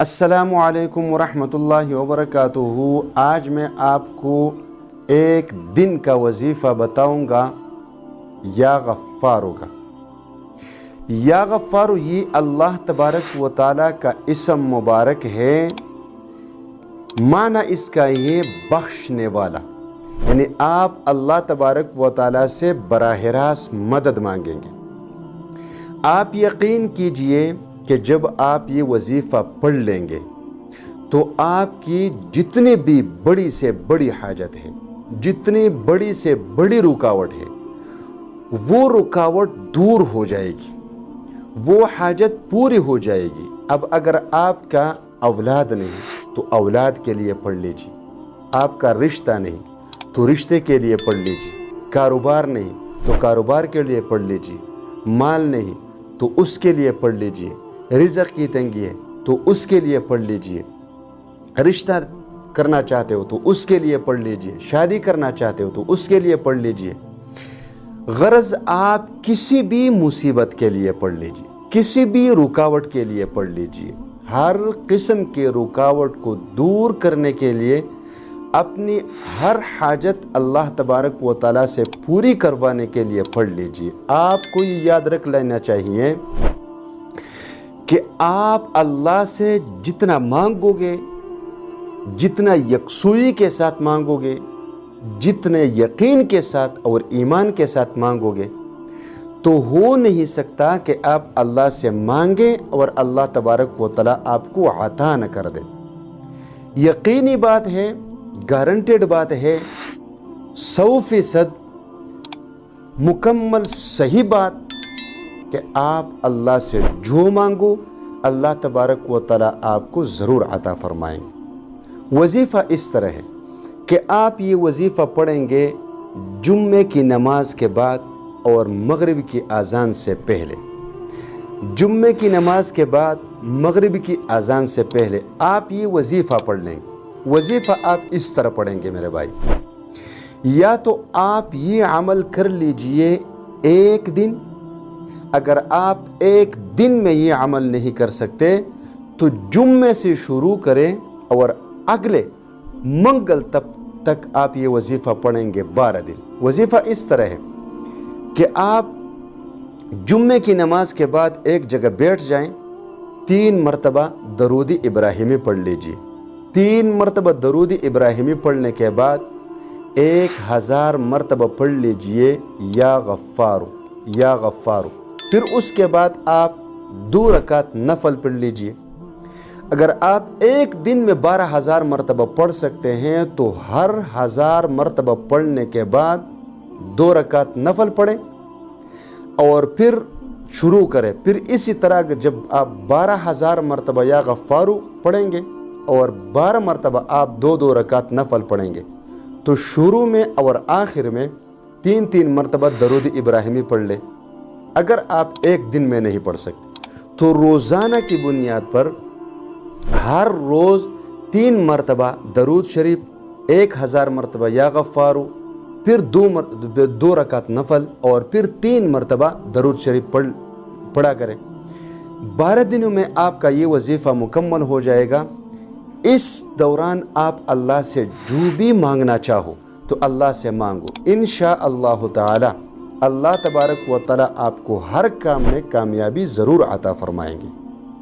السلام علیکم ورحمۃ اللہ وبرکاتہ۔ آج میں آپ کو ایک دن کا وظیفہ بتاؤں گا، یا غفارو کا۔ یا غفارو یہ اللہ تبارک و تعالیٰ کا اسم مبارک ہے۔ معنی اس کا یہ بخشنے والا، یعنی آپ اللہ تبارک و تعالیٰ سے براہ راست مدد مانگیں گے۔ آپ یقین کیجئے کہ جب آپ یہ وظیفہ پڑھ لیں گے تو آپ کی جتنی بھی بڑی سے بڑی حاجت ہے، جتنی بڑی سے بڑی رکاوٹ ہے، وہ رکاوٹ دور ہو جائے گی، وہ حاجت پوری ہو جائے گی۔ اب اگر آپ کا اولاد نہیں تو اولاد کے لیے پڑھ لیجیے، آپ کا رشتہ نہیں تو رشتے کے لیے پڑھ لیجیے، کاروبار نہیں تو کاروبار کے لیے پڑھ لیجیے، مال نہیں تو اس کے لیے پڑھ لیجیے، رزق کی تنگی ہے تو اس کے لیے پڑھ لیجئے، رشتہ کرنا چاہتے ہو تو اس کے لیے پڑھ لیجئے، شادی کرنا چاہتے ہو تو اس کے لیے پڑھ لیجئے۔ غرض آپ کسی بھی مصیبت کے لیے پڑھ لیجئے، کسی بھی رکاوٹ کے لیے پڑھ لیجئے۔ ہر قسم کے رکاوٹ کو دور کرنے کے لیے، اپنی ہر حاجت اللہ تبارک و تعالیٰ سے پوری کروانے کے لیے پڑھ لیجئے۔ آپ کو یہ یاد رکھ لینا چاہیے کہ آپ اللہ سے جتنا مانگو گے، جتنا یکسوئی کے ساتھ مانگو گے، جتنے یقین کے ساتھ اور ایمان کے ساتھ مانگو گے، تو ہو نہیں سکتا کہ آپ اللہ سے مانگیں اور اللہ تبارک و تعالیٰ آپ کو عطا نہ کر دے۔ یقینی بات ہے، گارنٹیڈ بات ہے، 100% مکمل صحیح بات کہ آپ اللہ سے جو مانگو اللہ تبارک و تعالیٰ آپ کو ضرور عطا فرمائیں گے۔ وظیفہ اس طرح ہے کہ آپ یہ وظیفہ پڑھیں گے جمعے کی نماز کے بعد اور مغرب کی اذان سے پہلے۔ جمعے کی نماز کے بعد مغرب کی اذان سے پہلے آپ یہ وظیفہ پڑھ لیں گے۔ وظیفہ آپ اس طرح پڑھیں گے میرے بھائی، یا تو آپ یہ عمل کر لیجئے ایک دن، اگر آپ ایک دن میں یہ عمل نہیں کر سکتے تو جمعے سے شروع کریں اور اگلے منگل تک آپ یہ وظیفہ پڑھیں گے 12 دن۔ وظیفہ اس طرح ہے کہ آپ جمعے کی نماز کے بعد ایک جگہ بیٹھ جائیں، 3 مرتبہ درود ابراہیمی پڑھ لیجئے۔ 3 مرتبہ درود ابراہیمی پڑھنے کے بعد 1000 مرتبہ پڑھ لیجئے یا غفارو یا غفارو۔ پھر اس کے بعد آپ 2 رکعت نفل پڑھ لیجئے۔ اگر آپ ایک دن میں 12000 مرتبہ پڑھ سکتے ہیں تو ہر 1000 مرتبہ پڑھنے کے بعد 2 رکعت نفل پڑھیں اور پھر شروع کریں۔ پھر اسی طرح جب آپ 12000 مرتبہ یا غفارو پڑھیں گے اور 12 مرتبہ آپ 2 رکعت نفل پڑھیں گے تو شروع میں اور آخر میں 3 مرتبہ درود ابراہیمی پڑھ لیں۔ اگر آپ ایک دن میں نہیں پڑھ سکتے تو روزانہ کی بنیاد پر ہر روز 3 مرتبہ درود شریف، 1000 مرتبہ یا غفارو، پھر 2 رکعت نفل اور پھر 3 مرتبہ درود شریف پڑھا کریں۔ 12 دنوں میں آپ کا یہ وظیفہ مکمل ہو جائے گا۔ اس دوران آپ اللہ سے جو بھی مانگنا چاہو تو اللہ سے مانگو، انشاءاللہ تعالی اللہ تبارک و تعالیٰ آپ کو ہر کام میں کامیابی ضرور عطا فرمائیں گے۔